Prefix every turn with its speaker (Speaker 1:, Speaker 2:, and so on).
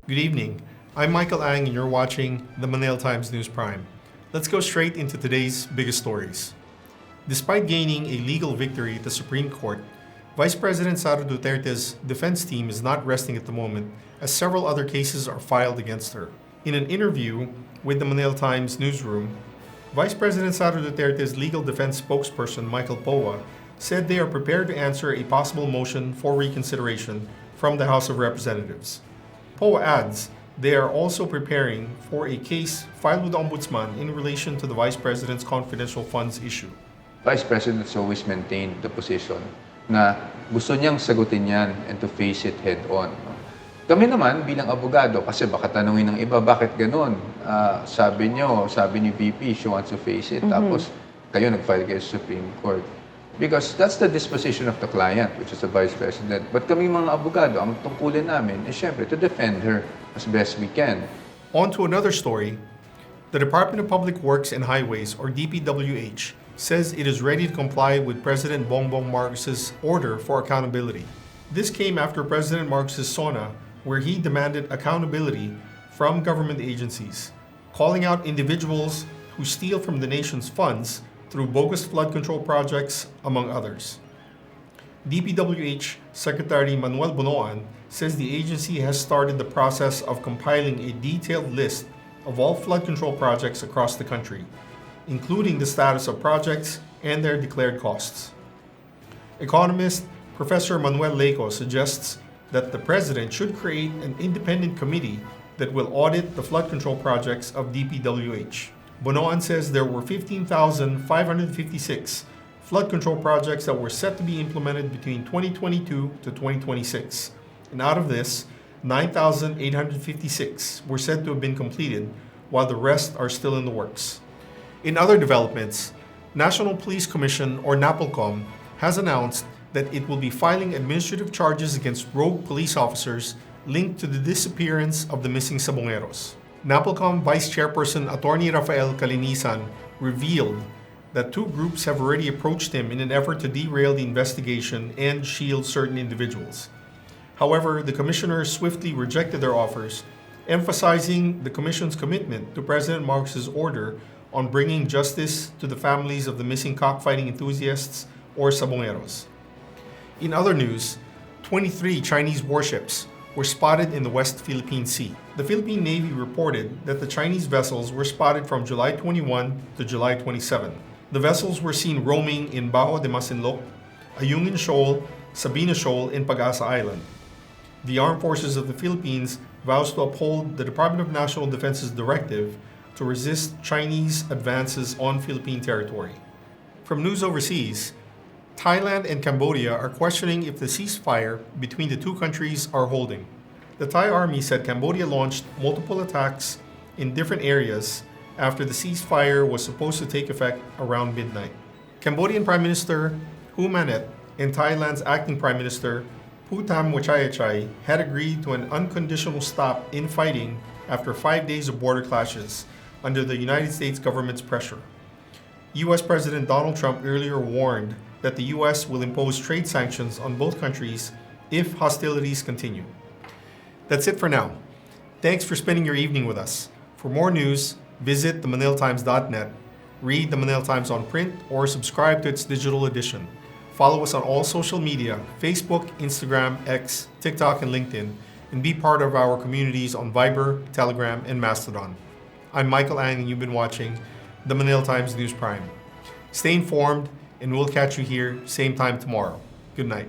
Speaker 1: Good evening. I'm Michael Ang and you're watching the Manila Times News Prime. Let's go straight into today's biggest stories. Despite gaining a legal victory at the Supreme Court, Vice President Sara Duterte's defense team is not resting at the moment as several other cases are filed against her. In an interview with the Manila Times newsroom, Vice President Sara Duterte's legal defense spokesperson Michael Poa said they are prepared to answer a possible motion for reconsideration from the House of Representatives. Poa adds they are also preparing for a case filed with the Ombudsman in relation to the Vice President's confidential funds issue.
Speaker 2: Vice President has always maintained the position na gusto niyang sagutin yan and to face it head-on. Kami naman bilang abogado, kasi baka tanungin ng iba, bakit ganun? Sabi ni VP, she wants to face it. Tapos kayo nag-file kayo sa Supreme Court. Because that's the disposition of the client, which is the Vice President. But kami mga abogado, ang tungkulin namin is syempre to defend her as best we can.
Speaker 1: On to another story. The Department of Public Works and Highways, or DPWH, says it is ready to comply with President Bongbong Marcos's order for accountability. This came after President Marcos's SONA, where he demanded accountability from government agencies, calling out individuals who steal from the nation's funds through bogus flood control projects, among others. DPWH Secretary Manuel Bonoan says the agency has started the process of compiling a detailed list of all flood control projects across the country, including the status of projects and their declared costs. Economist Professor Manuel Leco suggests that the President should create an independent committee that will audit the flood control projects of DPWH. Bonoan says there were 15,556 flood control projects that were set to be implemented between 2022 to 2026. And out of this, 9,856 were said to have been completed, while the rest are still in the works. In other developments, National Police Commission, or NAPOLCOM, has announced that it will be filing administrative charges against rogue police officers linked to the disappearance of the missing Sabongeros. NAPOLCOM Vice Chairperson Attorney Rafael Calinisan revealed that two groups have already approached him in an effort to derail the investigation and shield certain individuals. However, the commissioner swiftly rejected their offers, emphasizing the commission's commitment to President Marcos's order on bringing justice to the families of the missing cockfighting enthusiasts, or Sabongeros. In other news, 23 Chinese warships were spotted in the West Philippine Sea. The Philippine Navy reported that the Chinese vessels were spotted from July 21 to July 27. The vessels were seen roaming in Bajo de Masinloc, Ayungin Shoal, Sabina Shoal, and Pag-asa Island. The Armed Forces of the Philippines vows to uphold the Department of National Defense's directive to resist Chinese advances on Philippine territory. From news overseas, Thailand and Cambodia are questioning if the ceasefire between the two countries are holding. The Thai army said Cambodia launched multiple attacks in different areas after the ceasefire was supposed to take effect around midnight. Cambodian Prime Minister Hu Manet and Thailand's acting Prime Minister Putam Wachayachai had agreed to an unconditional stop in fighting after 5 days of border clashes under the United States government's pressure. U.S. President Donald Trump earlier warned that the U.S. will impose trade sanctions on both countries if hostilities continue. That's it for now. Thanks for spending your evening with us. For more news, visit themanilatimes.net, read the Manila Times on print, or subscribe to its digital edition. Follow us on all social media, Facebook, Instagram, X, TikTok, and LinkedIn, and be part of our communities on Viber, Telegram, and Mastodon. I'm Michael Ang, and you've been watching the Manila Times News Prime. Stay informed, and we'll catch you here same time tomorrow. Good night.